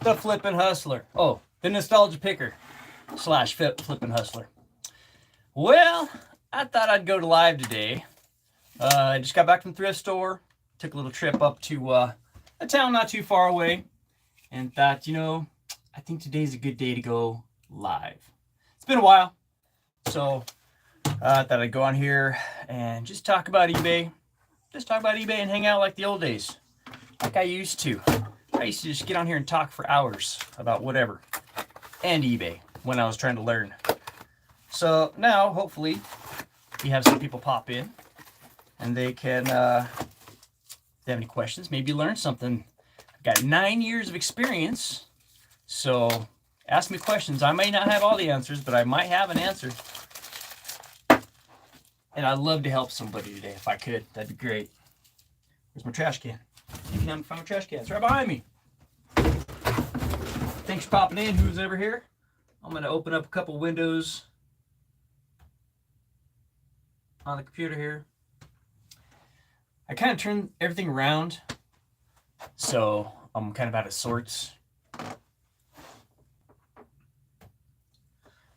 the Flippin' Hustler. Oh, the Nostalgia Picker / Flippin' Hustler. Well, I thought I'd go to live today. I just got back from the thrift store. Took a little trip up to a town not too far away. And thought, I think today's a good day to go live. It's been a while. So I thought I'd go on here and just talk about eBay. Just talk about eBay and hang out like the old days. Like I used to. I used to just get on here and talk for hours about whatever. And eBay when I was trying to learn. So now, hopefully, you have some people pop in. And they can, if they have any questions, maybe learn something. I've got 9 years of experience. So ask me questions. I may not have all the answers, but I might have an answer. And I'd love to help somebody today if I could. That'd be great. Where's my trash can? You can find my trash can. It's right behind me. Thanks for popping in. Who's ever here? I'm going to open up a couple windows on the computer here. I kind of turned everything around, so I'm kind of out of sorts.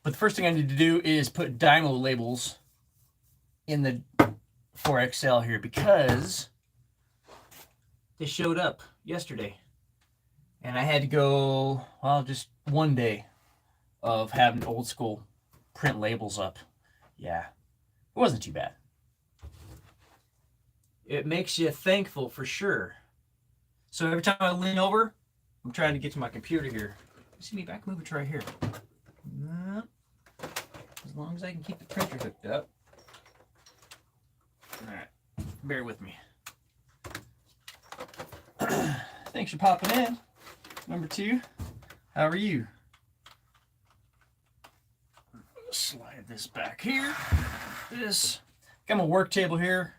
But the first thing I need to do is put Dymo labels in the 4XL here because they showed up yesterday. And I had to go, just one day of having old school print labels up. Yeah, it wasn't too bad. It makes you thankful for sure. So every time I lean over, I'm trying to get to my computer here. You see me back? Move it right here. As long as I can keep the printer hooked up. All right, bear with me. Thanks for popping in. Number 2, how are you? Slide this back here. Got my work table here.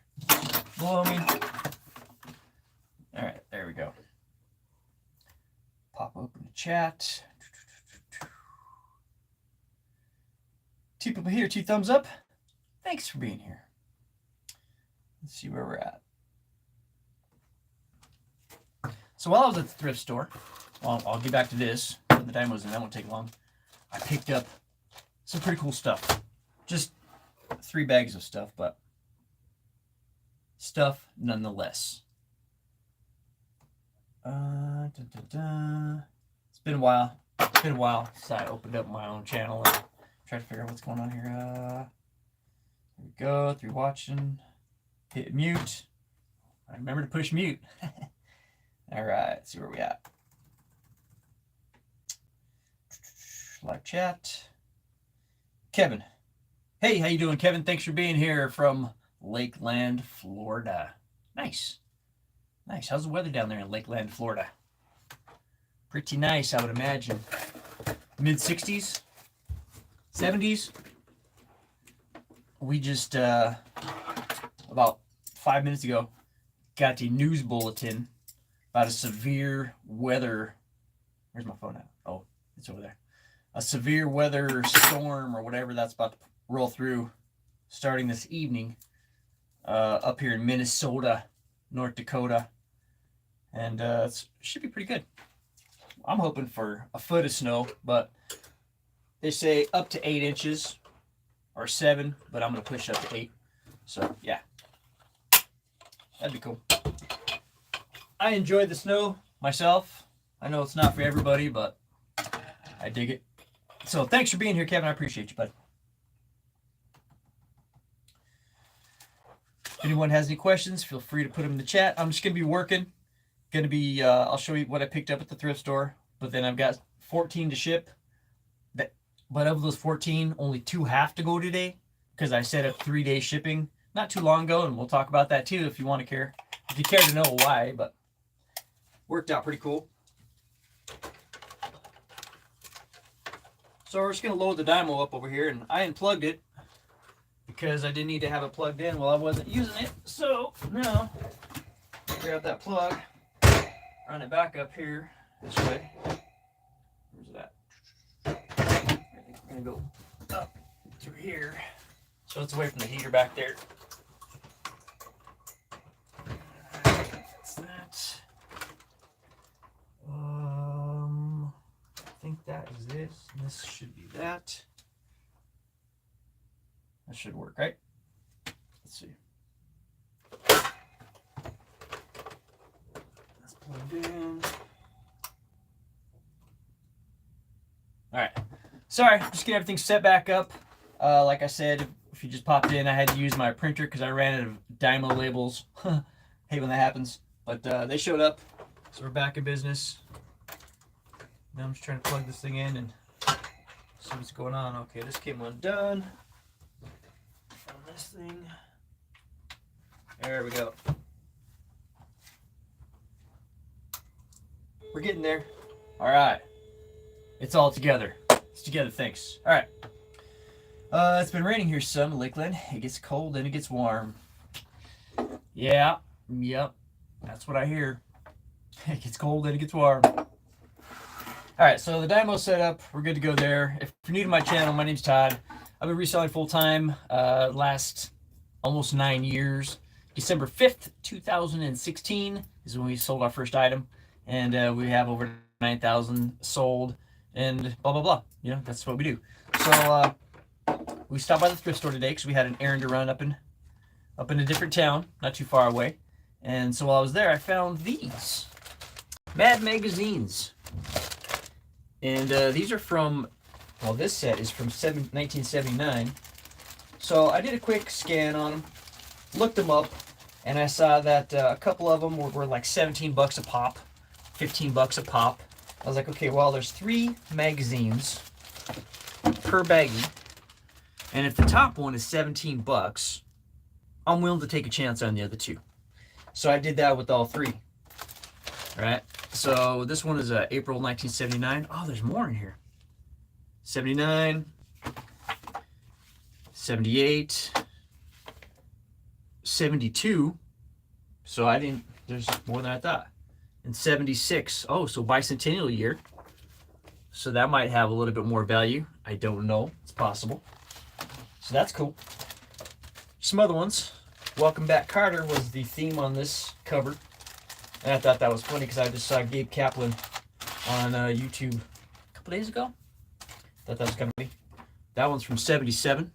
Below me. All right, there we go. Pop open the chat. 2 people here, 2 thumbs up. Thanks for being here. Let's see where we're at. So while I was at the thrift store, I'll get back to this. Put the dymos in, that won't take long. I picked up some pretty cool stuff. Just 3 bags of stuff, but stuff nonetheless. It's been a while. Since I opened up my own channel and tried to figure out what's going on here. Here we go. 3 watching. Hit mute. I remember to push mute. All right, let's see where we at. Live chat. Kevin. Hey, how you doing, Kevin? Thanks for being here from Lakeland, Florida. Nice. Nice. How's the weather down there in Lakeland, Florida? Pretty nice, I would imagine. Mid-60s? 70s? We just, about 5 minutes ago, got the news bulletin about a severe weather. Where's my phone at? Oh, it's over there. A severe weather storm or whatever that's about to roll through starting this evening up here in Minnesota, North Dakota. And it should be pretty good. I'm hoping for a foot of snow, but they say up to 8 inches or 7, but I'm going to push up to 8. So, yeah. That'd be cool. I enjoy the snow myself. I know it's not for everybody, but I dig it. So thanks for being here, Kevin. I appreciate you, bud. If anyone has any questions, feel free to put them in the chat. I'm just going to be working. I'll show you what I picked up at the thrift store, but then I've got 14 to ship. But of those 14, only 2 have to go today because I set up 3-day shipping not too long ago, and we'll talk about that too if you want to care. If you care to know why, but worked out pretty cool. So we're just going to load the Dymo up over here, and I unplugged it because I didn't need to have it plugged in while I wasn't using it. So now, grab that plug, run it back up here this way. Where's it at? I think we're going to go up through here so it's away from the heater back there. That's that. think that is this, and this should be that. That should work, right? Let's see. That's plugged in. All right. Sorry, just getting everything set back up. Like I said, if you just popped in, I had to use my printer because I ran out of Dymo labels. Hate when that happens. But they showed up, so we're back in business. Now I'm just trying to plug this thing in and see what's going on. Okay, this came undone. On this thing. There we go. We're getting there. All right. It's all together. It's together, thanks. All right. It's been raining here some in Lakeland. It gets cold and it gets warm. Yeah. Yep. That's what I hear. It gets cold and it gets warm. All right, so the Dymo's set up. We're good to go there. If you're new to my channel, my name's Todd. I've been reselling full-time last almost 9 years. December 5th, 2016 is when we sold our first item. And we have over 9,000 sold and blah, blah, blah. You know, that's what we do. So we stopped by the thrift store today because we had an errand to run up in a different town, not too far away. And so while I was there, I found these Mad magazines. And these are from, well, this set is from 1979. So I did a quick scan on them, looked them up, and I saw that a couple of them were like 17 bucks a pop, 15 bucks a pop. I was like, okay, well, there's 3 magazines per baggie. And if the top one is 17 bucks, I'm willing to take a chance on the other 2. So I did that with all 3. All right. So this one is April 1979. Oh, there's more in here. 79, 78, 72. So there's more than I thought. And 76. Oh, so bicentennial year. So that might have a little bit more value. I don't know. It's possible. So that's cool. Some other ones. Welcome Back Carter was the theme on this cover. And I thought that was funny because I just saw Gabe Kaplan on YouTube a couple days ago. Thought that was kind of funny. That one's from 77.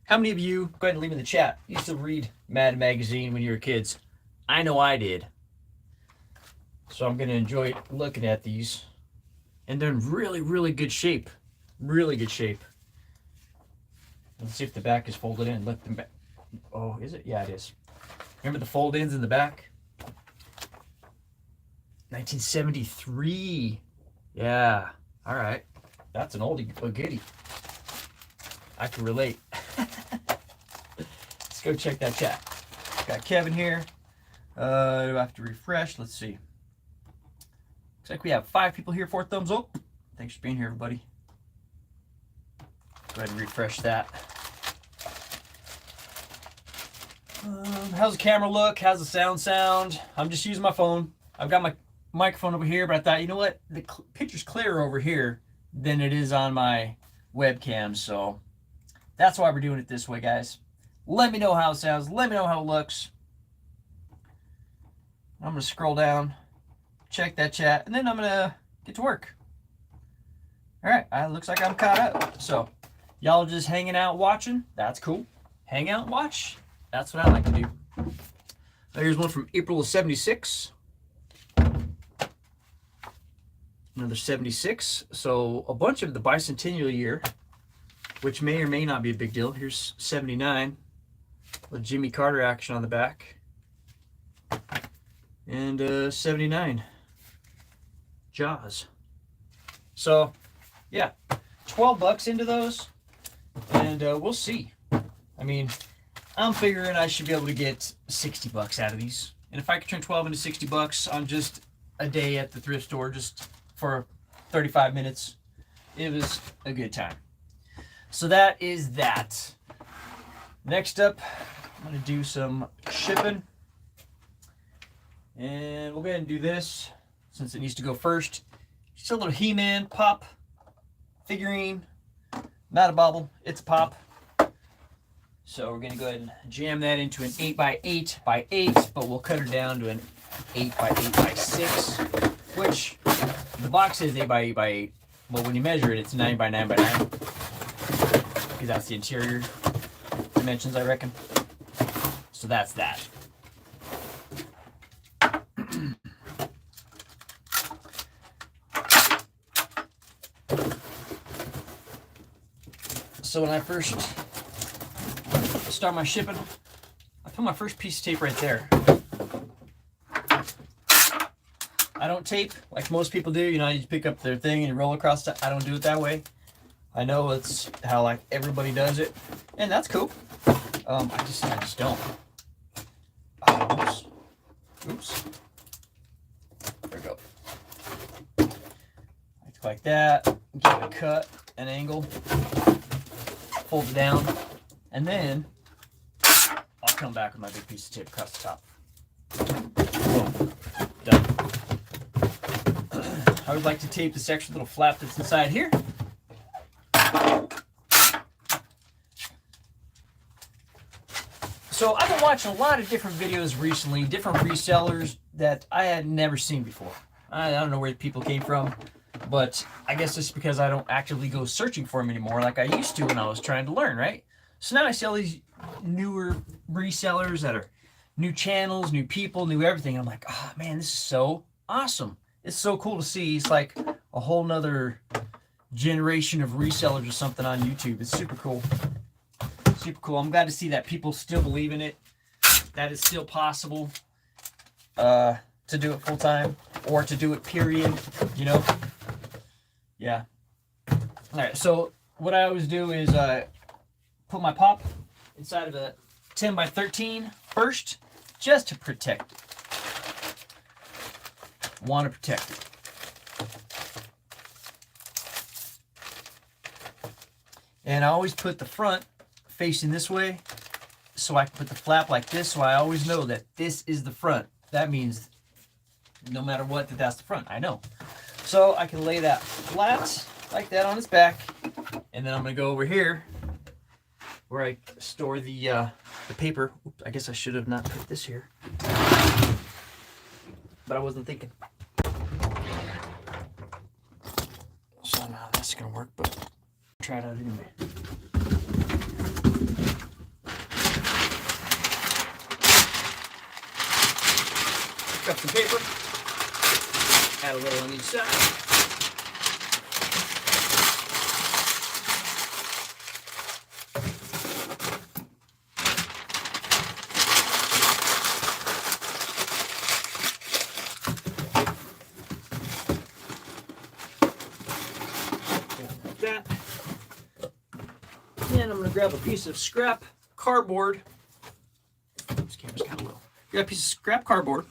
How many of you, go ahead and leave in the chat, used to read Mad Magazine when you were kids? I know I did. So I'm going to enjoy looking at these. And they're in really, really good shape. Really good shape. Let's see if the back is folded in. Look, the back. Oh, is it? Yeah, it is. Remember the fold-ins in the back? 1973. Yeah. All right. That's an oldie, a goodie. I can relate. Let's go check that chat. Got Kevin here. Do I have to refresh? Let's see. Looks like we have 5 people here. 4 thumbs up. Thanks for being here, everybody. Go ahead and refresh that. How's the camera look? How's the sound? I'm just using my phone. I've got my microphone over here, but I thought, you know what? The picture's clearer over here than it is on my webcam, so that's why we're doing it this way, guys. Let me know how it sounds. Let me know how it looks. I'm going to scroll down, check that chat, and then I'm going to get to work. All right, looks like I'm caught up. So y'all just hanging out watching. That's cool. Hang out and watch. That's what I like to do. Here's one from April of 76. Another 76. So a bunch of the bicentennial year, which may or may not be a big deal. Here's 79 with Jimmy Carter action on the back. And 79 Jaws. So yeah, 12 bucks into those, and we'll see. I mean, I'm figuring I should be able to get 60 bucks out of these. And if I could turn 12 into 60 bucks on just a day at the thrift store, just for 35 minutes, it was a good time. So that is that. Next up, I'm going to do some shipping. And we'll go ahead and do this since it needs to go first. Just a little He-Man pop figurine. Not a bobble, it's a pop. So we're going to go ahead and jam that into an 8x8x8, but we'll cut her down to an 8x8x6, which the box is 8x8x8, But when you measure it, it's 9 by 9 by 9. Because that's the interior dimensions, I reckon. So that's that. So when I first start my shipping, I put my first piece of tape right there. I don't tape like most people do. You know, you pick up their thing and you roll across it. I don't do it that way. I know it's how like everybody does it, and that's cool. I just don't. Oops. There we go. Like that. Give it a cut, an angle. Fold it down, and then I'll come back with my big piece of tape across the top. Boom. Done. I would like to tape this extra little flap that's inside here. So I've been watching a lot of different videos recently, different resellers that I had never seen before. I don't know where people came from, but I guess it's because I don't actively go searching for them anymore like I used to when I was trying to learn, right? So now I see all these newer resellers that are new channels, new people, new everything. And I'm like, oh man, this is so awesome. It's so cool to see. It's like a whole nother generation of resellers or something on YouTube. It's super cool. Super cool. I'm glad to see that people still believe in it, that it's still possible to do it full time or to do it period, you know? Yeah. All right, so what I always do is put my pop inside of a 10 by 13 first, just to protect it. Want to protect it. And I always put the front facing this way so I can put the flap like this, so I always know that this is the front. That means no matter what, that's the front. I know. So I can lay that flat like that on its back, and then I'm going to go over here where I store the paper. Oops, I guess I should have not put this here, but I wasn't thinking. So now that's going to work, but I'll try it out anyway. Pick up some paper, add a little on each side. Like that. And I'm going to grab a piece of scrap cardboard. This camera's kind of low. Grab a piece of scrap cardboard.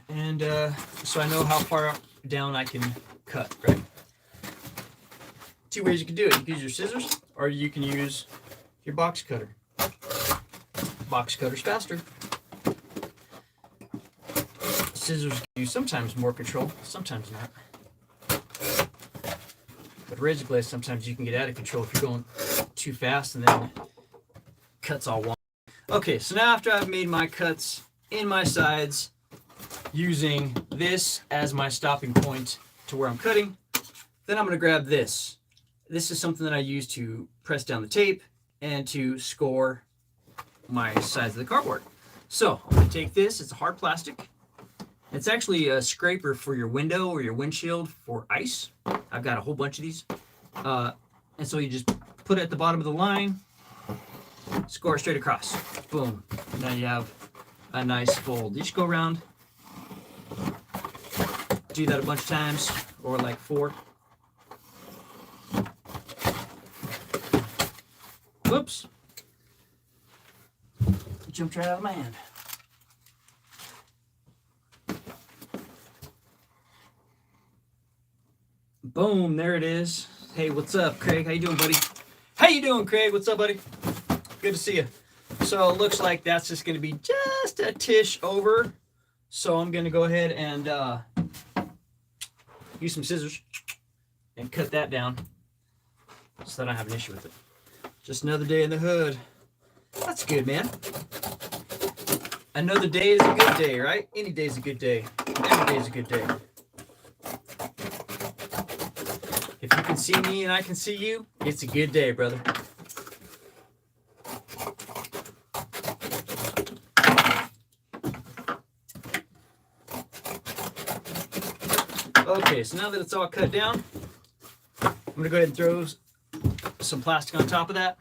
And so I know how far down I can cut, right? Two ways you can do it. You can use your scissors, or you can use your box cutter. Box cutter's faster. Scissors give you sometimes more control, sometimes not. But razor blade, sometimes you can get out of control if you're going too fast, and then cuts all wonky. Okay, so now after I've made my cuts in my sides, using this as my stopping point to where I'm cutting, then I'm going to grab this. This is something that I use to press down the tape and to score my sides of the cardboard. So I'm going to take this. It's a hard plastic. It's actually a scraper for your window or your windshield for ice. I've got a whole bunch of these. And so you just put it at the bottom of the line, score straight across. Boom. Now you have a nice fold. You just go around. Do that a bunch of times, or like 4. Whoops. It jumped right out of my hand. Boom, there it is. Hey, what's up, Craig? How you doing, buddy? How you doing, Craig? What's up, buddy? Good to see you. So it looks like that's just going to be just a tish over. So I'm going to go ahead and use some scissors and cut that down so that I don't have an issue with it. Just another day in the hood. That's good, man. Another day is a good day, right? Any day is a good day. Every day is a good day. If you can see me and I can see you, it's a good day, brother. Okay, so now that it's all cut down, I'm going to go ahead and throw some plastic on top of that.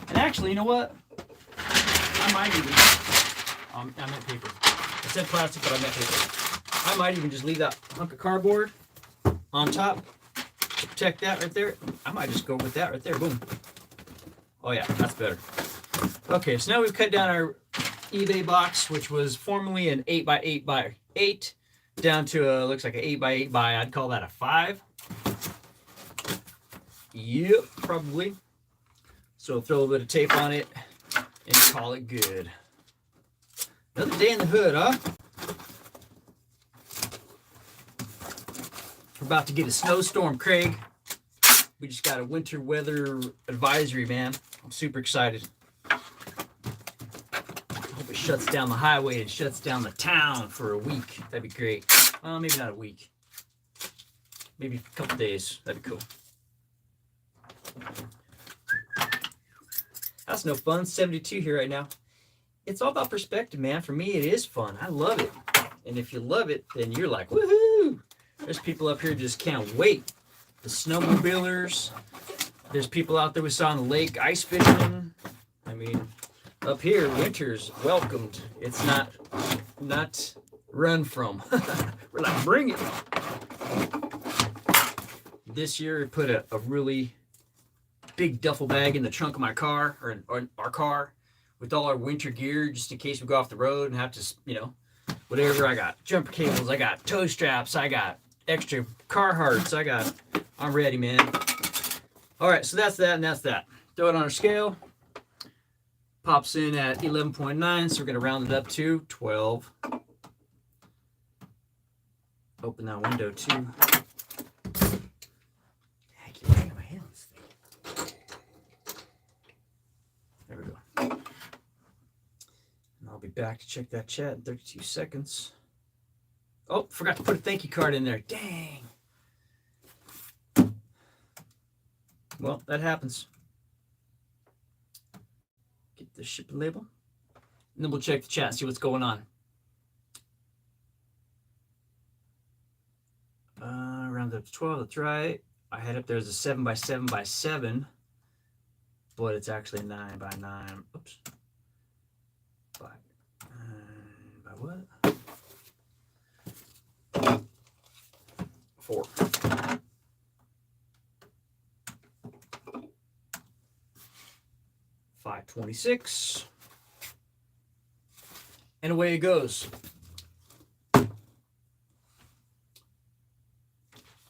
And actually, you know what? I might even, I meant paper. I said plastic, but I meant paper. I might even just leave that hunk of cardboard on top to protect that right there. I might just go with that right there. Boom. Oh yeah, that's better. Okay, so now we've cut down our eBay box, which was formerly an 8x8x8, down to a, looks like an 8x8 by, I'd call that a 5. Yep, probably. So throw a little bit of tape on it and call it good. Another day in the hood, huh? We're about to get a snowstorm, Craig. We just got a winter weather advisory, man. I'm super excited. I hope it shuts down the highway and shuts down the town for a week. That'd be great. Well, maybe not a week. Maybe a couple days. That'd be cool. That's no fun. 72 here right now. It's all about perspective, man. For me, it is fun. I love it. And if you love it, then you're like, woohoo! There's people up here just can't wait. The snowmobilers. There's people out there we saw on the lake ice fishing. I mean, up here, winter's welcomed. It's not run from. We're like, bring it. This year, I put a really big duffel bag in the trunk of my car, or our car, with all our winter gear, just in case we go off the road and have to, you know, whatever. I got jumper cables, I got tow straps, I got extra Carhartts, I'm ready, man. All right, so that's that and that's that. Throw it on our scale. Pops in at 11.9, so we're gonna round it up to 12. Open that window too. There we go. And I'll be back to check that chat in 32 seconds. Oh, forgot to put a thank you card in there. Dang. Well, that happens. Get the shipping label. And then we'll check the chat and see what's going on. Round up to 12, that's right. I had up there as a 7x7x7, but it's actually 9x9. Oops. By what? 4. $5.26. And away it goes.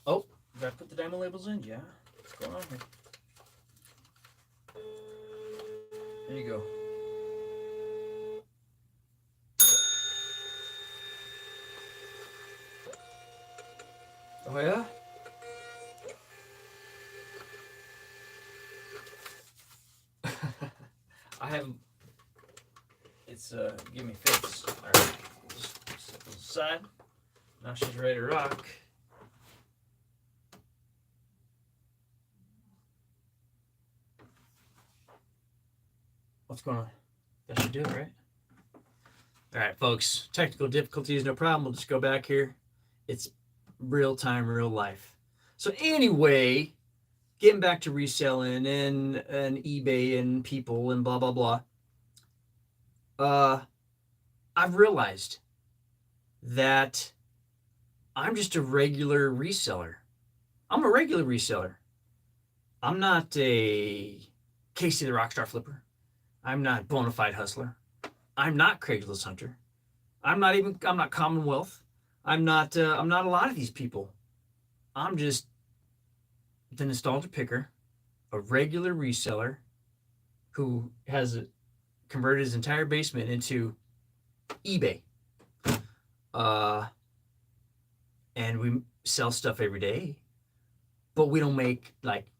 Oh, did I put the diamond labels in? Yeah. What's going on here? There you go. Oh yeah? I haven't. It's give me fits. All right, just set those aside. Now she's ready to rock. What's going on? That should do it, right? All right, folks. Technical difficulties, no problem. We'll just go back here. It's real time, real life. So anyway, getting back to reselling and eBay and people and blah, blah, blah. I've realized that I'm just a regular reseller. I'm a regular reseller. I'm not a Casey the Rockstar Flipper. I'm not bona fide hustler. I'm not Craigslist Hunter. I'm not Commonwealth. I'm not a lot of these people. I'm just the nostalgia picker, a regular reseller who has converted his entire basement into eBay. And we sell stuff every day, but we don't make like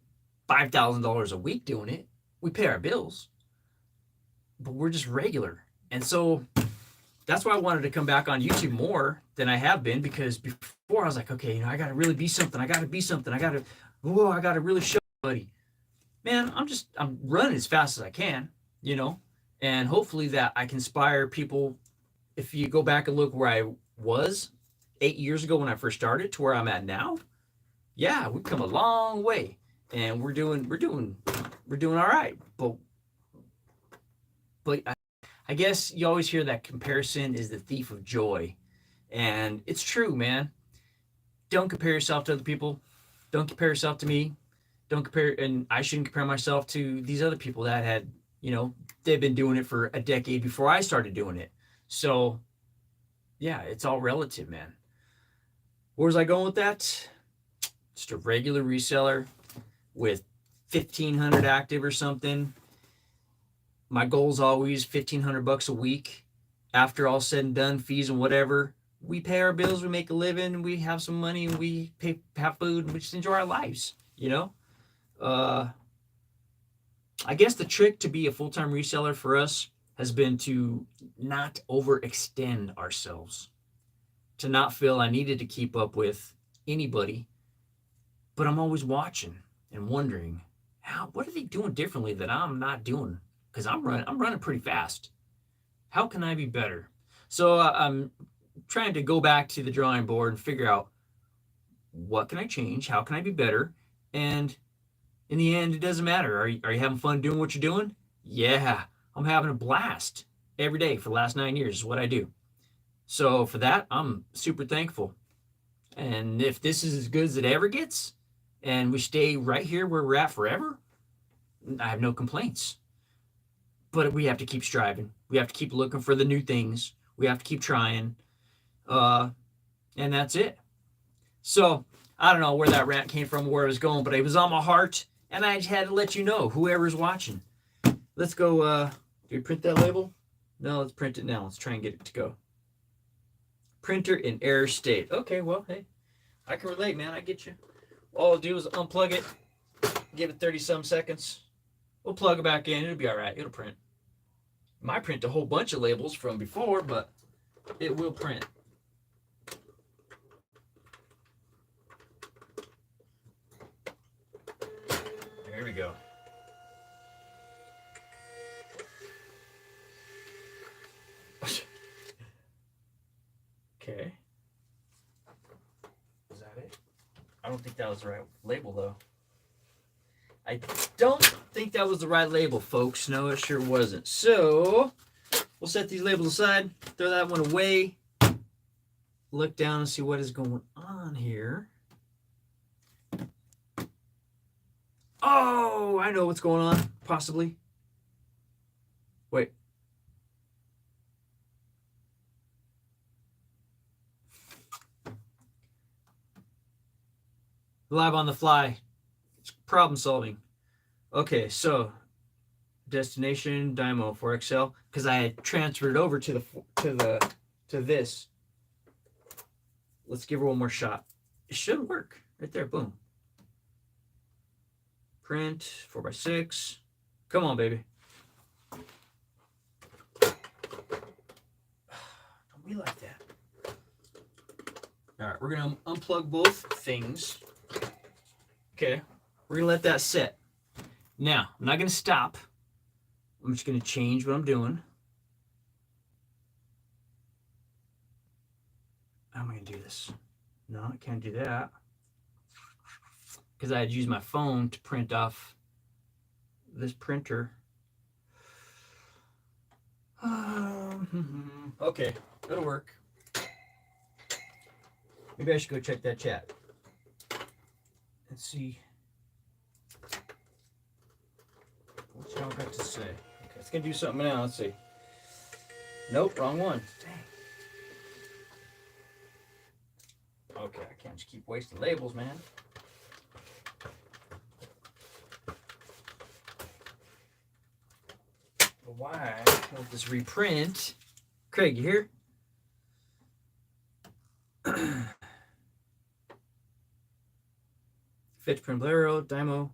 $5,000 a week doing it. We pay our bills, but we're just regular. And so that's why I wanted to come back on YouTube more than I have been, because before I was like, okay, I got to really be something. I got to be something. I got to really show everybody. Man, I'm running as fast as I can, and hopefully that I can inspire people. If you go back and look where I was 8 years ago when I first started to where I'm at now, yeah, we've come a long way, and we're doing all right. But I guess you always hear that comparison is the thief of joy, and it's true, man. Don't compare yourself to other people. Don't compare yourself to me. Don't compare, and I shouldn't compare myself to these other people that had, they've been doing it for a decade before I started doing it. So, yeah, it's all relative, man. Where was I going with that? Just a regular reseller with 1,500 active or something. My goal is always $1,500 a week. After all said and done, fees and whatever, we pay our bills, we make a living, we have some money, and we have food, and we just enjoy our lives, I guess the trick to be a full-time reseller for us has been to not overextend ourselves, to not feel I needed to keep up with anybody, but I'm always watching and wondering, what are they doing differently that I'm not doing? Because I'm running pretty fast. How can I be better? So I'm trying to go back to the drawing board and figure out, what can I change? How can I be better? And in the end, it doesn't matter. Are you having fun doing what you're doing? Yeah, I'm having a blast every day for the last 9 years is what I do. So for that, I'm super thankful. And if this is as good as it ever gets, and we stay right here where we're at forever, I have no complaints. But we have to keep striving. We have to keep looking for the new things. We have to keep trying. And that's it. So I don't know where that rant came from, where it was going, but it was on my heart, and I just had to let you know, whoever's watching. Let's go. Do we print that label? No, let's print it now. Let's try and get it to go. Printer in error state. Okay, well, hey, I can relate, man. I get you. All I'll do is unplug it, give it 30-some seconds. We'll plug it back in. It'll be all right. It'll print. Might print a whole bunch of labels from before, but it will print. There we go. Okay. Is that it? I don't think that was the right label, though. I don't think that was the right label, folks. No, it sure wasn't. So we'll set these labels aside, throw that one away, look down and see what is going on here. Oh, I know what's going on, possibly. Wait. Live on the fly. It's problem solving. Okay, so destination Dymo for Excel, because I had transferred it over to this. Let's give her one more shot. It should work right there. Boom. Print 4x6. Come on, baby. Don't be like that. All right, we're gonna unplug both things. Okay, we're gonna let that sit. Now, I'm not gonna stop. I'm just gonna change what I'm doing. How am I gonna do this? No, I can't do that, because I had used my phone to print off this printer. Okay, it'll work. Maybe I should go check that chat. Let's see. What y'all got to say? Okay, it's gonna do something now. Let's see. Nope, wrong one. Dang. Okay, I can't just keep wasting labels, man. But why won't this reprint? Craig, you here? Fetch print Bolero, Dymo.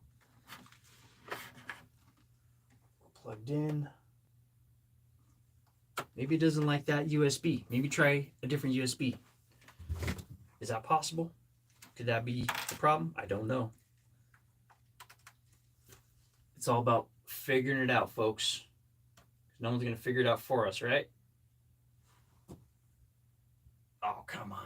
Plugged in. Maybe it doesn't like that USB. Maybe try a different USB. Is that possible? Could that be the problem? I don't know. It's all about figuring it out, folks. No one's going to figure it out for us, right? Oh, come on.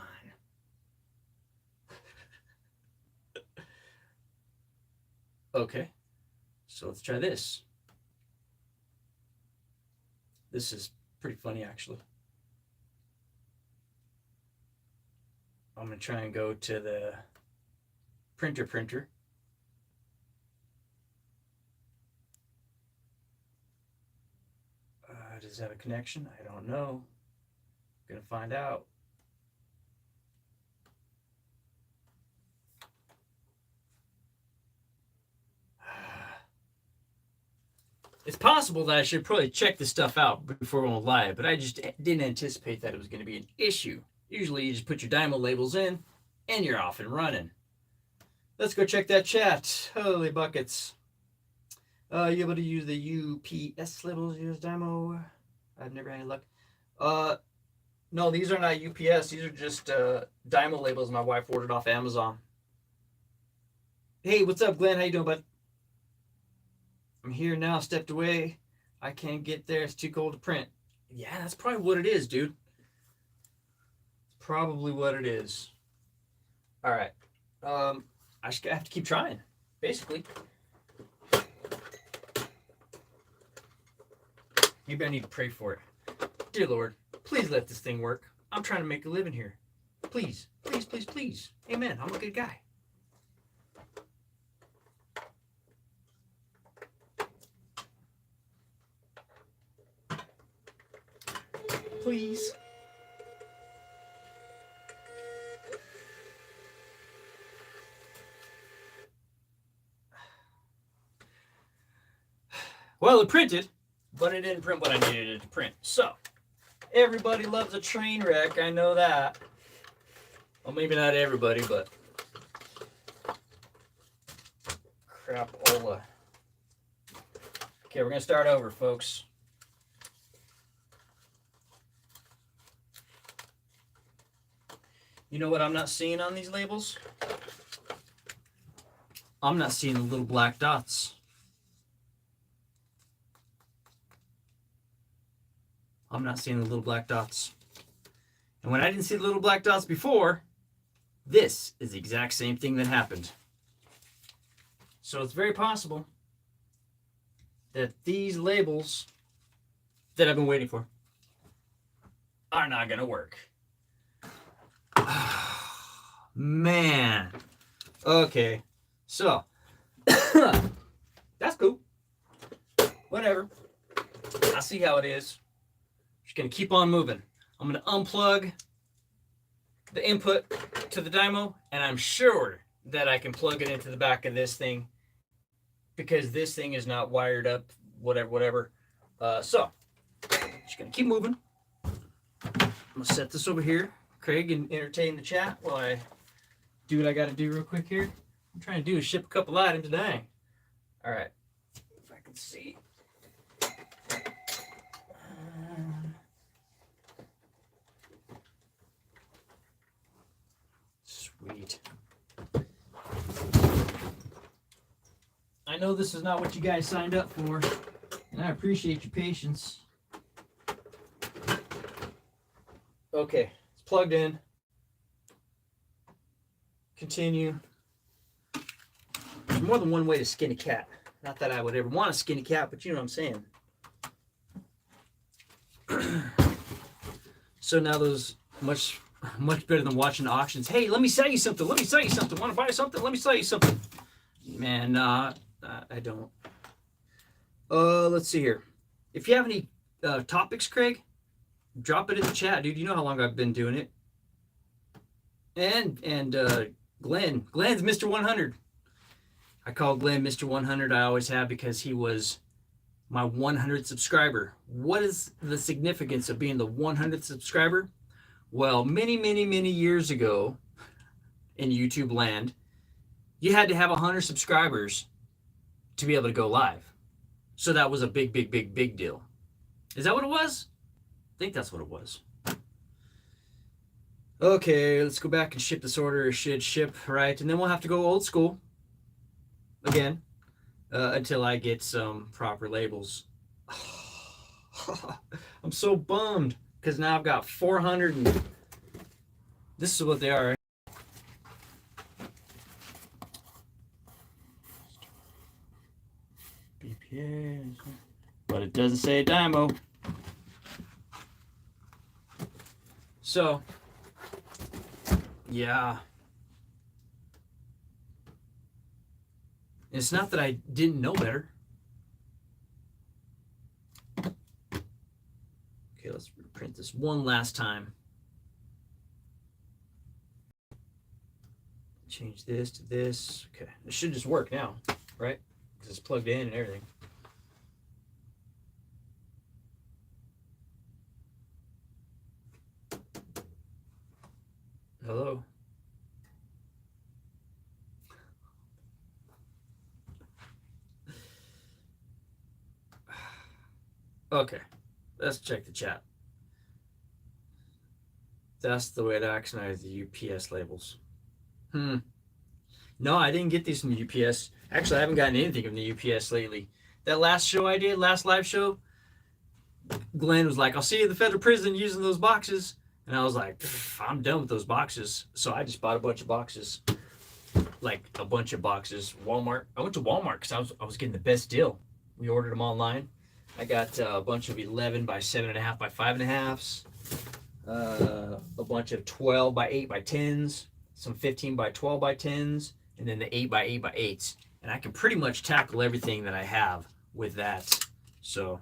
Okay, so let's try this. This is pretty funny, actually. I'm going to try and go to the printer. Does it have a connection? I don't know. I'm going to find out. It's possible that I should probably check this stuff out before we went live, but I just didn't anticipate that it was going to be an issue. Usually you just put your Dymo labels in and you're off and running. Let's go check that chat. Holy buckets. You able to use the UPS labels, use Dymo? I've never had any luck. No, these are not UPS. These are just Dymo labels my wife ordered off Amazon. Hey, what's up, Glenn? How you doing, bud? I'm here now, stepped away. I can't get there. It's too cold to print. Yeah, that's probably what it is, dude. It's probably what it is. All right. I just have to keep trying, basically. Maybe I need to pray for it. Dear Lord, please let this thing work. I'm trying to make a living here. Please, please, please, please. Amen. I'm a good guy. Please. Well, it printed, but it didn't print what I needed it to print. So, everybody loves a train wreck. I know that. Well, maybe not everybody, but crapola. Okay, we're going to start over, folks. You know what I'm not seeing on these labels? I'm not seeing the little black dots. I'm not seeing the little black dots. And when I didn't see the little black dots before, this is the exact same thing that happened. So it's very possible that these labels that I've been waiting for are not going to work. Man. Okay. So, that's cool. Whatever. I see how it is. Just going to keep on moving. I'm going to unplug the input to the Dymo, and I'm sure that I can plug it into the back of this thing because this thing is not wired up, whatever. So, just going to keep moving. I'm going to set this over here. Craig, and entertain the chat while I do what I got to do real quick here. I'm trying to do is ship a couple items today. All right. If I can see. Sweet. I know this is not what you guys signed up for, and I appreciate your patience. Okay, it's plugged in. Continue. There's more than one way to skin a cat. Not that I would ever want to skin a cat, but you know what I'm saying. So now those much better than watching auctions. Hey, let me sell you something. Let me sell you something. Want to buy something? Let me sell you something. Man, I don't. Let's see here. If you have any topics, Craig, drop it in the chat, dude. You know how long I've been doing it. And Glenn's Mr. 100. I call Glenn Mr. 100. I always have because he was my 100th subscriber. What is the significance of being the 100th subscriber? Well, many years ago in YouTube land, you had to have 100 subscribers to be able to go live. So that was a big deal. Is that what it was? think that's what it was. Okay, let's go back and ship this order. It should ship, right? And then we'll have to go old school again until I get some proper labels. I'm so bummed because now I've got 400 and this is what they are. BPA, but it doesn't say Dymo. So, yeah. It's not that I didn't know better. Okay, let's print this one last time. Change this to this. Okay, it should just work now, right? Because it's plugged in and everything. Hello? Okay, let's check the chat. That's the way to access the UPS labels. No, I didn't get these from the UPS. Actually, I haven't gotten anything from the UPS lately. That last show I did, last live show, Glenn was like, I'll see you at the federal prison using those boxes. And I was like, I'm done with those boxes. So I just bought a bunch of boxes. Like a bunch of boxes. Walmart. I went to Walmart because I was getting the best deal. We ordered them online. I got a bunch of 11 by 7.5 by 5.5s. A bunch of 12 by 8 by 10s. Some 15 by 12 by 10s. And then the 8 by 8 by 8s. And I can pretty much tackle everything that I have with that. So,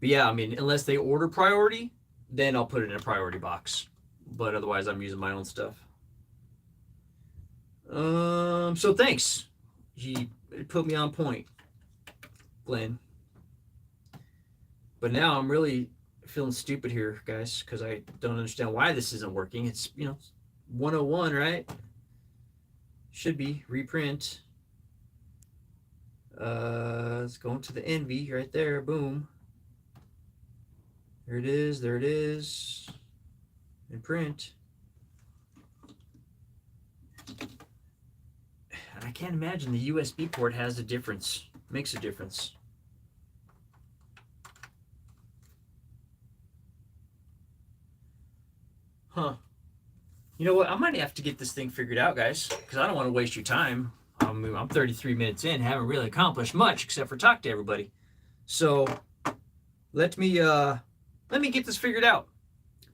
but yeah, I mean, unless they order priority, then I'll put it in a priority box. But otherwise, I'm using my own stuff. So thanks. He put me on point, Glenn. But now I'm really feeling stupid here, guys, because I don't understand why this isn't working. It's, 101, right? Should be reprint. Let's go into the Envy right there. Boom. There it is. There it is. And print. And I can't imagine the USB port has a difference. Makes a difference. Huh. You know what? I might have to get this thing figured out, guys, because I don't want to waste your time. I'm 33 minutes in, haven't really accomplished much except for talk to everybody. So let me get this figured out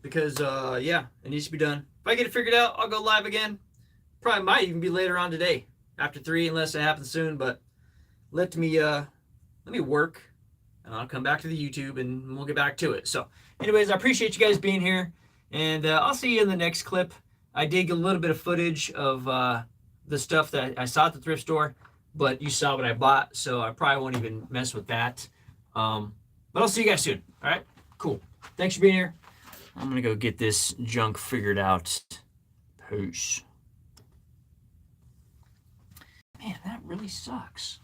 because yeah, it needs to be done. If I get it figured out, I'll go live again. Probably might even be later on today after 3 unless it happens soon. But let me work, and I'll come back to the YouTube and we'll get back to it. So, anyways, I appreciate you guys being here, and I'll see you in the next clip. I did get a little bit of footage of the stuff that I saw at the thrift store, but you saw what I bought, so I probably won't even mess with that. But I'll see you guys soon. All right, cool. Thanks for being here. I'm gonna go get this junk figured out. Peace. Man, that really sucks.